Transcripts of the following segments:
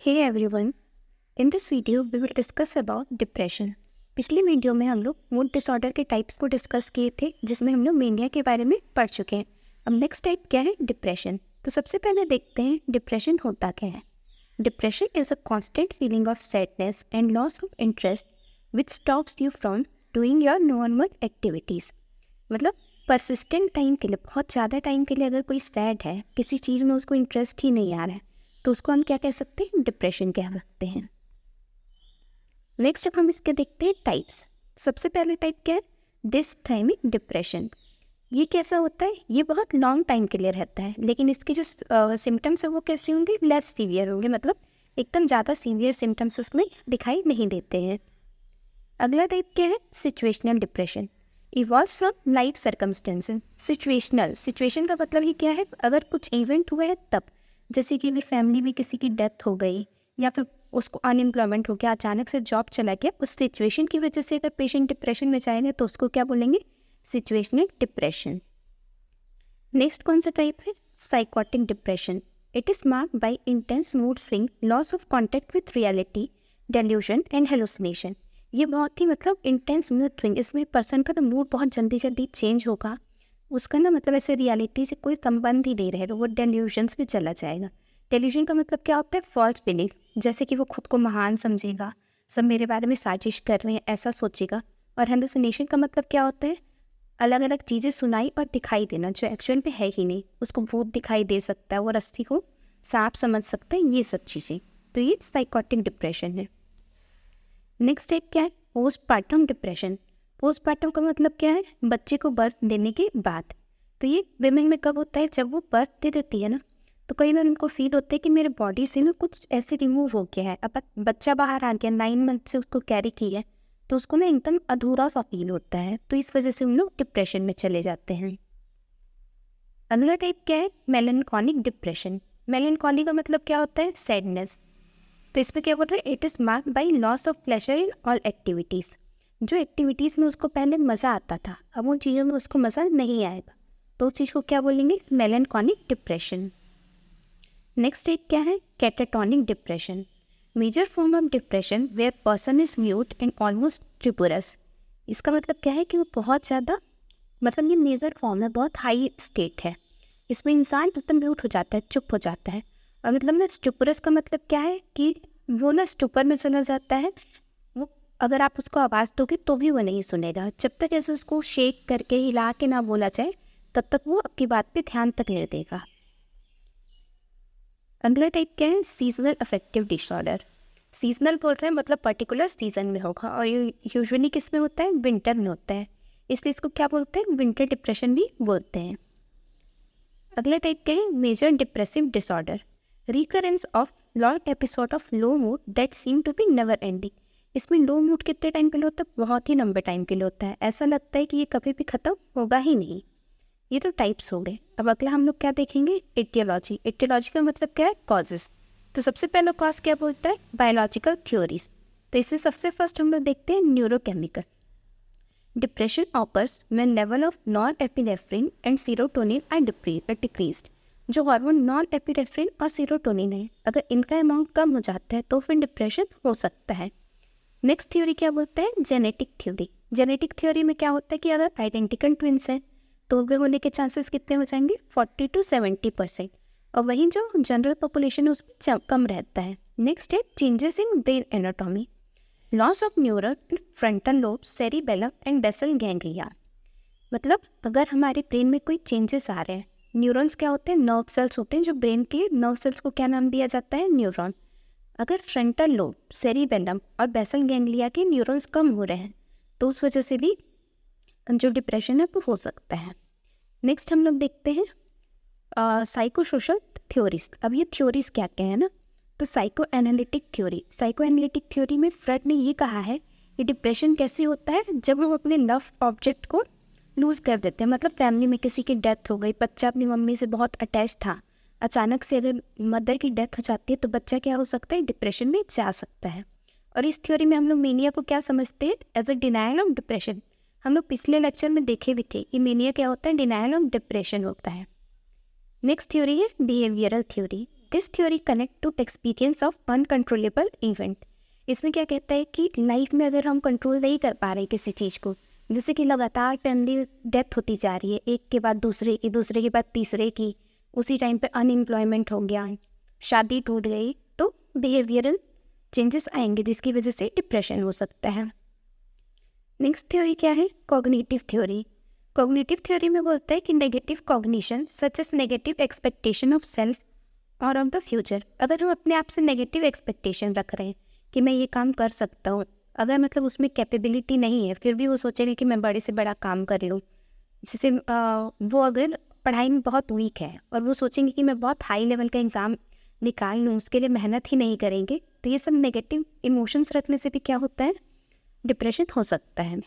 Hey everyone, in this video we will discuss about depression. पिछली video में हम लोग मूड डिसऑर्डर के टाइप्स को डिस्कस किए थे जिसमें हम लोग मेनिया के बारे में पढ़ चुके हैं। अब नेक्स्ट टाइप क्या है? डिप्रेशन। तो सबसे पहले देखते हैं डिप्रेशन होता क्या है। Depression is a constant feeling of sadness and loss of interest which stops you from doing your normal activities. मतलब परसिस्टेंट टाइम के लिए, बहुत ज़्यादा टाइम के लिए अगर कोई सैड है, किसी चीज़ में उसको इंटरेस्ट ही नहीं आ रहा है, तो उसको हम क्या कह सकते हैं? डिप्रेशन कह सकते हैं। नेक्स्ट अब हम इसके देखते हैं टाइप्स। सबसे पहले टाइप क्या है? डिसथाइमिक डिप्रेशन। ये कैसा होता है? ये बहुत लॉन्ग टाइम के लिए रहता है, लेकिन इसके जो सिम्टम्स है वो कैसे होंगे? लेस सीवियर होंगे, मतलब एकदम ज़्यादा सीवियर सिम्टम्स उसमें दिखाई नहीं देते हैं। अगला टाइप क्या है? Situational depression. Evolves from life circumstances. Situation का मतलब ही क्या है? अगर कुछ इवेंट हुआ है तब, जैसे कि अगर फैमिली में किसी की डेथ हो गई या फिर उसको अनएम्प्लॉयमेंट हो गया, अचानक से जॉब चला गया, उस सिचुएशन की वजह से अगर पेशेंट डिप्रेशन में जाएंगे तो उसको क्या बोलेंगे? Situational depression. नेक्स्ट कौन सा टाइप है? Psychotic depression. It is marked by intense mood swing, loss of contact with reality, delusion and hallucination. ये बहुत ही मतलब इंटेंस मूड स्विंग, इसमें पर्सन का मूड बहुत जल्दी जल्दी चेंज होगा, उसका मतलब ऐसे रियलिटी से कोई संबंध ही नहीं रहेगा, वो डेल्यूजन्स में चला जाएगा। डेल्यूजन का मतलब क्या होता है? फॉल्स बिलीफ, जैसे कि वो खुद को महान समझेगा, सब मेरे बारे में साजिश कर रहे हैं ऐसा सोचेगा। और हेलुसिनेशन का मतलब क्या होता है? अलग अलग चीज़ें सुनाई और दिखाई देना जो एक्चुअल में है ही नहीं, उसको भूत दिखाई दे सकता है, वो रस्सी को सांप समझ सकता है, ये सब चीज़ें। तो ये साइकोटिक डिप्रेशन है। नेक्स्ट टाइप क्या है? Postpartum depression. पोस्टपार्टम का मतलब क्या है? बच्चे को बर्थ देने के बाद। तो ये विमेन में कब होता है? जब वो बर्थ दे देती है ना, तो कई बार उनको फील होता है कि मेरे बॉडी से ना कुछ ऐसे रिमूव हो गया है, अब बच्चा बाहर आ गया, 9 मंथ से उसको कैरी किया है, तो उसको ना एकदम अधूरा सा फील होता है, तो इस वजह से उन लोग डिप्रेशन में चले जाते हैं। अगला टाइप क्या है? मेलनकॉनिक डिप्रेशन। मेलनकॉनी का मतलब क्या होता है? सैडनेस। तो इसमें क्या बोल रहे हैं? It is marked by loss of pleasure in all activities. जो एक्टिविटीज़ में उसको पहले मज़ा आता था, अब उन चीज़ों में उसको मज़ा नहीं आएगा, तो उस चीज़ को क्या बोलेंगे? मेलनकॉनिक डिप्रेशन। नेक्स्ट टाइप क्या है? Catatonic depression. Major form of depression where person is mute and almost stuporous. इसका मतलब क्या है कि वो बहुत ज़्यादा, मतलब ये मेजर फॉर्म है, बहुत हाई स्टेट है, इसमें इंसान एकदम म्यूट हो जाता है, चुप हो जाता है। और मतलब ना स्टुपरस का मतलब क्या है कि वो ना स्टुपर में चला जाता है, वो अगर आप उसको आवाज़ दोगे तो भी वो नहीं सुनेगा, जब तक ऐसे उसको शेक करके हिला के ना बोला जाए तब तक वो आपकी बात पे ध्यान तक नहीं देगा। अगला टाइप क्या है? Seasonal affective disorder. सीजनल बोल रहे हैं मतलब पर्टिकुलर सीजन में होगा, और ये यूजुअली किस में होता है? विंटर में होता है, इसलिए इसको क्या बोलते हैं? विंटर डिप्रेशन भी बोलते हैं। अगला टाइप क्या है? Major depressive disorder. Recurrence of long episode of low mood that seem to be never ending. इसमें लो मूड कितने टाइम के लिए होता है? बहुत ही लंबे टाइम के लिए होता है, ऐसा लगता है कि ये कभी भी ख़त्म होगा ही नहीं। ये तो टाइप्स हो गए। अब अगला हम लोग क्या देखेंगे? एटियोलॉजी। एटियोलॉजी का मतलब क्या है? कॉजेस। तो सबसे पहला कॉज क्या बोलता है? Biological theories. तो इसमें सबसे फर्स्ट हम लोग देखते हैं neurochemical. Depression occurs when level of norepinephrine and serotonin are decreased। जो हार्मोन नॉन एपिनेफ्रिन और सीरोटोनिन है, अगर इनका अमाउंट कम हो जाता है तो फिर डिप्रेशन हो सकता है। नेक्स्ट थ्योरी क्या बोलते हैं? Genetic theory. जेनेटिक थ्योरी में क्या होता है कि अगर आइडेंटिकल ट्विंस हैं तो वे होने के चांसेस कितने हो जाएंगे? 40 to 70%। और वहीं जो जनरल पॉपुलेशन है उसमें कम रहता है। नेक्स्ट है changes in brain anatomy. Loss of neural in frontal lobe, cerebellum and basal ganglia. मतलब अगर हमारे ब्रेन में कोई चेंजेस आ रहे हैं, न्यूरॉन्स क्या होते हैं? नर्व सेल्स होते हैं, जो ब्रेन के नर्व सेल्स को क्या नाम दिया जाता है? न्यूरॉन। अगर फ्रंटल लोब, सेरिबेलम और बेसल गैंग्लिया के न्यूरॉन्स कम हो रहे हैं तो उस वजह से भी जो डिप्रेशन है वो हो सकता है। नेक्स्ट हम लोग देखते हैं साइकोसोशल थ्योरीज। अब ये थ्योरीज क्या क्या है ना, तो psycho analytic theory. Psycho analytic theory में फ्रेड ने ये कहा है कि डिप्रेशन कैसे होता है? जब हम अपने लव ऑब्जेक्ट को लूज़ कर देते हैं, मतलब फैमिली में किसी की डेथ हो गई, बच्चा अपनी मम्मी से बहुत अटैच था, अचानक से अगर मदर की डेथ हो जाती है तो बच्चा क्या हो सकता है? डिप्रेशन में जा सकता है। और इस थ्योरी में हम लोग मेनिया को क्या समझते हैं? As a denial of depression. हम लोग पिछले लेक्चर में देखे भी थे कि मेनिया क्या होता है? डिनायल ऑफ डिप्रेशन होता है। नेक्स्ट थ्योरी है behavioural theory. This theory connect to experience of uncontrollable event. इसमें क्या कहता है कि लाइफ में अगर हम कंट्रोल नहीं कर पा रहे किसी चीज़ को, जैसे कि लगातार फैमिली डेथ होती जा रही है, एक के बाद दूसरे की, दूसरे के बाद तीसरे की, उसी टाइम पे अनएम्प्लॉयमेंट हो गया, शादी टूट गई, तो बिहेवियरल चेंजेस आएंगे जिसकी वजह से डिप्रेशन हो सकता है। नेक्स्ट थ्योरी क्या है? Cognitive theory. कॉग्निटिव थ्योरी में बोलता है कि negative cognition such as negative expectation of self और ऑफ द फ्यूचर। अगर हम अपने आप से नेगेटिव एक्सपेक्टेशन रख रहे हैं कि मैं ये काम कर सकता हूँ, अगर मतलब उसमें कैपेबिलिटी नहीं है, फिर भी वो सोचेगा कि मैं बड़े से बड़ा काम कर लूँ। जैसे वो अगर पढ़ाई में बहुत वीक है और वो सोचेंगे कि मैं बहुत हाई लेवल का एग्ज़ाम निकाल लूँ, उसके लिए मेहनत ही नहीं करेंगे, तो ये सब नेगेटिव इमोशंस रखने से भी क्या होता है? डिप्रेशन हो सकता है।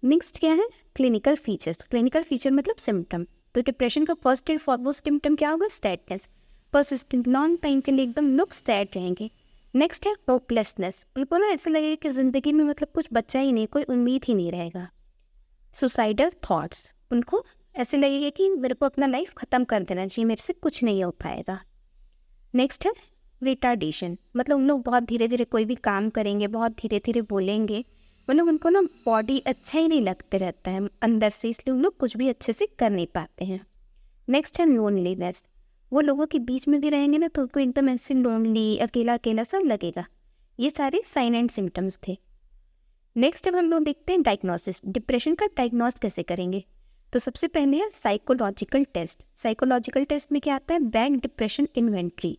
नेक्स्ट क्या है? Clinical features. क्लिनिकल फीचर मतलब सिम्टम। तो डिप्रेशन का फर्स्ट एंड फॉरमोस्ट सिम्टम क्या होगा? सैडनेस, परसिस्टेंट, लॉन्ग टाइम के लिए एकदम लोग सैड रहेंगे। नेक्स्ट है होपलेसनेस। उनको ना ऐसा लगेगा कि ज़िंदगी में मतलब कुछ बचा ही नहीं, कोई उम्मीद ही नहीं रहेगा। सुसाइडल थॉट्स, उनको ऐसे लगेगा कि मेरे को अपना लाइफ ख़त्म कर देना चाहिए, मेरे से कुछ नहीं हो पाएगा। नेक्स्ट है रिटार्डेशन, मतलब उन लोग बहुत धीरे धीरे कोई भी काम करेंगे, बहुत धीरे धीरे बोलेंगे, मतलब उनको ना बॉडी अच्छा ही नहीं लगते रहता है अंदर से, इसलिए उन लोग कुछ भी अच्छे से कर नहीं पाते हैं। नेक्स्ट है लोनलीनेस। वो लोगों के बीच में भी रहेंगे ना तो उनको एकदम ऐसे लोनली, अकेला अकेला सा लगेगा। ये सारे साइन एंड सिम्टम्स थे। नेक्स्ट अब हम लोग देखते हैं डायग्नोसिस। डिप्रेशन का डायग्नोस कैसे करेंगे? तो सबसे पहले है साइकोलॉजिकल टेस्ट। साइकोलॉजिकल टेस्ट में क्या आता है? Back depression inventory.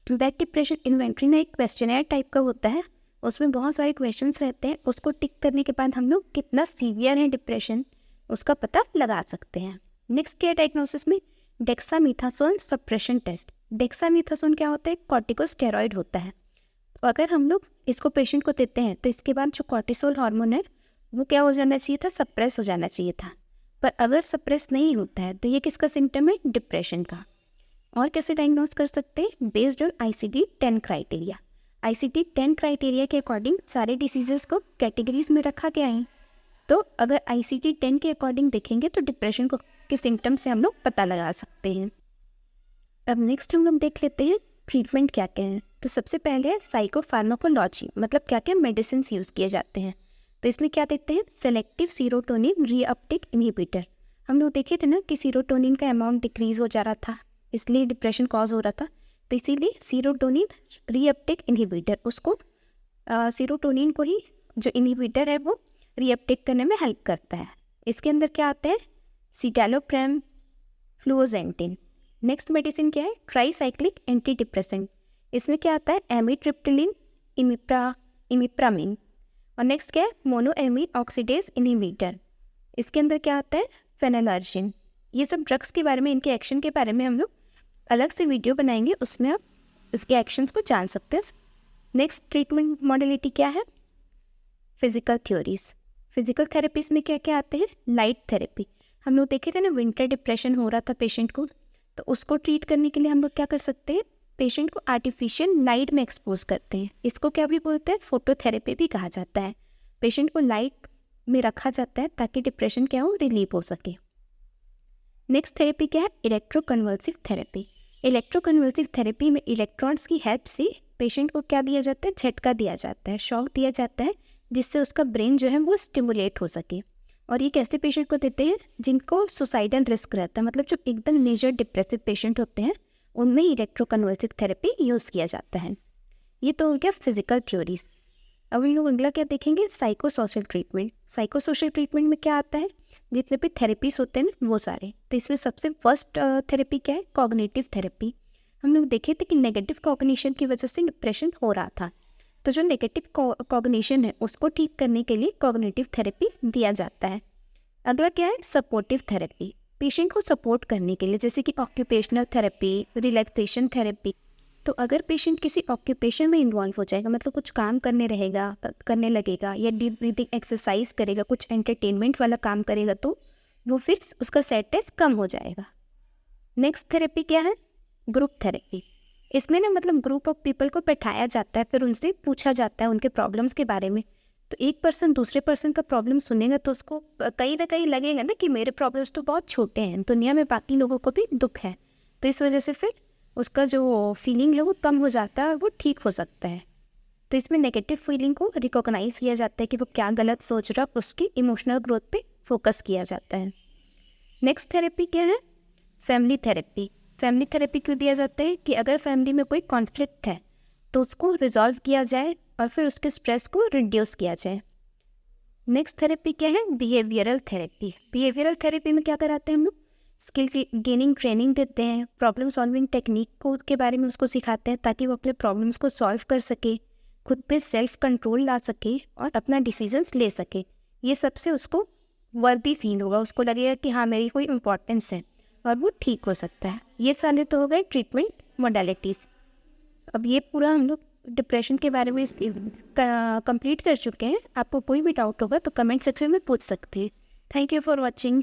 Back depression inventory ना एक क्वेश्चनर टाइप का होता है, उसमें बहुत सारे क्वेश्चंस रहते हैं, उसको टिक करने के बाद हम लोग कितना सीवियर है डिप्रेशन उसका पता लगा सकते हैं। नेक्स्ट क्या डायग्नोसिस में? डेक्सामीथासोन सप्रेशन टेस्ट। डेक्सामीथासोन क्या होता है? कॉर्टिकोस्टेरॉइड होता है। तो अगर हम लोग इसको पेशेंट को देते हैं तो इसके बाद जो कॉर्टिसोल हार्मोन है वो क्या हो जाना चाहिए था? सप्रेस हो जाना चाहिए था। पर अगर सप्रेस नहीं होता है तो ये किसका सिम्टम है? डिप्रेशन का। और कैसे डायग्नोस कर सकते हैं? Based on ICD-10 criteria. ICD-10 criteria के अकॉर्डिंग सारे डिसीजेस को कैटेगरीज में रखा गया है। तो अगर ICD-10 के अकॉर्डिंग देखेंगे तो डिप्रेशन को के सिम्टम्स से हम लोग पता लगा सकते हैं। अब नेक्स्ट हम लोग देख लेते हैं ट्रीटमेंट क्या क्या है। तो सबसे पहले है साइकोफार्माकोलॉजी, मतलब क्या क्या मेडिसिन यूज़ किए जाते हैं। तो इसमें क्या देखते हैं? Selective serotonin reuptake inhibitor. हम लोग देखे थे ना कि सीरोटोनिन का अमाउंट डिक्रीज हो जा रहा था, इसलिए डिप्रेशन कॉज हो रहा था। तो इसीलिए सीरोटोनिन रीअपटेक इनहिबिटर, उसको सीरोटोनिन को ही जो इनहिबिटर है वो रीअपटेक करने में हेल्प करता है। इसके अंदर क्या आता है? सिटालोप्रेम, फ्लुओजेंटिन। नेक्स्ट मेडिसिन क्या है? Tricyclic anti depressant. इसमें क्या आता है? एमिट्रिप्टिलिन, इमिप्रामिन। और नेक्स्ट क्या है? Monoamine oxidase inhibitor. इसके अंदर क्या आता है? फेनेलर्जिन। ये सब ड्रग्स के बारे में, इनके एक्शन के बारे में हम लोग अलग से वीडियो बनाएंगे, उसमें आप इसके एक्शंस को जान सकते हैं। नेक्स्ट ट्रीटमेंट मॉडलिटी क्या है? Physical theories. फिजिकल थेरेपीज में क्या क्या आते हैं? Light therapy. हम लोग देखे थे ना विंटर डिप्रेशन हो रहा था पेशेंट को, तो उसको ट्रीट करने के लिए हम लोग क्या कर सकते हैं? पेशेंट को आर्टिफिशियल लाइट में एक्सपोज करते हैं। इसको क्या भी बोलते हैं? फोटोथेरेपी भी कहा जाता है। पेशेंट को लाइट में रखा जाता है ताकि डिप्रेशन क्या हो? रिलीव हो सके। नेक्स्ट थेरेपी क्या है? Electroconvulsive therapy. इलेक्ट्रोकन्वल्सिव थेरेपी में इलेक्ट्रॉन्स की हेल्प से पेशेंट को क्या दिया जाता है? झटका दिया जाता है, शॉक दिया जाता है, जिससे उसका ब्रेन जो है वो स्टिमुलेट हो सके। और ये कैसे पेशेंट को देते हैं? जिनको सुसाइडल रिस्क रहता है, मतलब जो एकदम मेजर डिप्रेसिव पेशेंट होते हैं उनमें इलेक्ट्रोकन्वल्सिव थेरेपी यूज़ किया जाता है। ये तो हो गया फिजिकल थ्योरीज। अब हम लोग अगला क्या देखेंगे? Psycho social treatment. Psycho social treatment में क्या आता है? जितने भी थेरेपीज होते हैं ना वो सारे। तो इसमें सबसे फर्स्ट थेरेपी क्या है? Cognitive therapy. हम लोग देखे थे कि नेगेटिव कॉग्निशन की वजह से डिप्रेशन हो रहा था, तो जो नेगेटिव कॉग्निशन है उसको ठीक करने के लिए कॉग्निटिव थेरेपी दिया जाता है। अगला क्या है? Supportive therapy. पेशेंट को सपोर्ट करने के लिए, जैसे कि ऑक्यूपेशनल थेरेपी, रिलैक्सेशन थेरेपी। तो अगर पेशेंट किसी ऑक्यूपेशन में इन्वॉल्व हो जाएगा, मतलब कुछ काम करने लगेगा या डीप ब्रीथिंग एक्सरसाइज करेगा, कुछ एंटरटेनमेंट वाला काम करेगा, तो वो फिर उसका सैडनेस कम हो जाएगा। नेक्स्ट थेरेपी क्या है? Group therapy. इसमें ना मतलब ग्रुप ऑफ पीपल को बैठाया जाता है, फिर उनसे पूछा जाता है उनके प्रॉब्लम्स के बारे में। तो एक पर्सन दूसरे पर्सन का प्रॉब्लम सुनेगा तो उसको कहीं ना कहीं लगेगा ना कि मेरे प्रॉब्लम्स तो बहुत छोटे हैं, दुनिया में बाकी लोगों को भी दुख है। तो इस वजह से फिर उसका जो फीलिंग है वो कम हो जाता है और वो ठीक हो सकता है। तो इसमें नेगेटिव फीलिंग को रिकॉग्नाइज किया जाता है कि वो क्या गलत सोच रहा है, उसकी इमोशनल ग्रोथ पे फोकस किया जाता है। नेक्स्ट थेरेपी क्या है? Family therapy. फैमिली थेरेपी क्यों दिया जाता है कि अगर फैमिली में कोई कॉन्फ्लिक्ट है तो उसको रिजॉल्व किया जाए और फिर उसके स्ट्रेस को रिड्यूस किया जाए। नेक्स्ट थेरेपी क्या है? Behavioural therapy. बिहेवियरल थेरेपी में क्या कराते हैं हम लोग? स्किल की गेनिंग ट्रेनिंग देते हैं, प्रॉब्लम सॉल्विंग टेक्निक को के बारे में उसको सिखाते हैं ताकि वो अपने प्रॉब्लम्स को सॉल्व कर सके, खुद पे सेल्फ कंट्रोल ला सके और अपना डिसीजंस ले सके। ये सबसे उसको वर्दी फील होगा, उसको लगेगा कि हाँ मेरी कोई इम्पोर्टेंस है और वो ठीक हो सकता है। ये सारे तो हो गए ट्रीटमेंट मोडालिटीज़। अब ये पूरा हम लोग डिप्रेशन के बारे में कंप्लीट कर चुके हैं। आपको कोई भी डाउट होगा तो कमेंट सेक्शन में पूछ सकते हैं। Thank you for watching.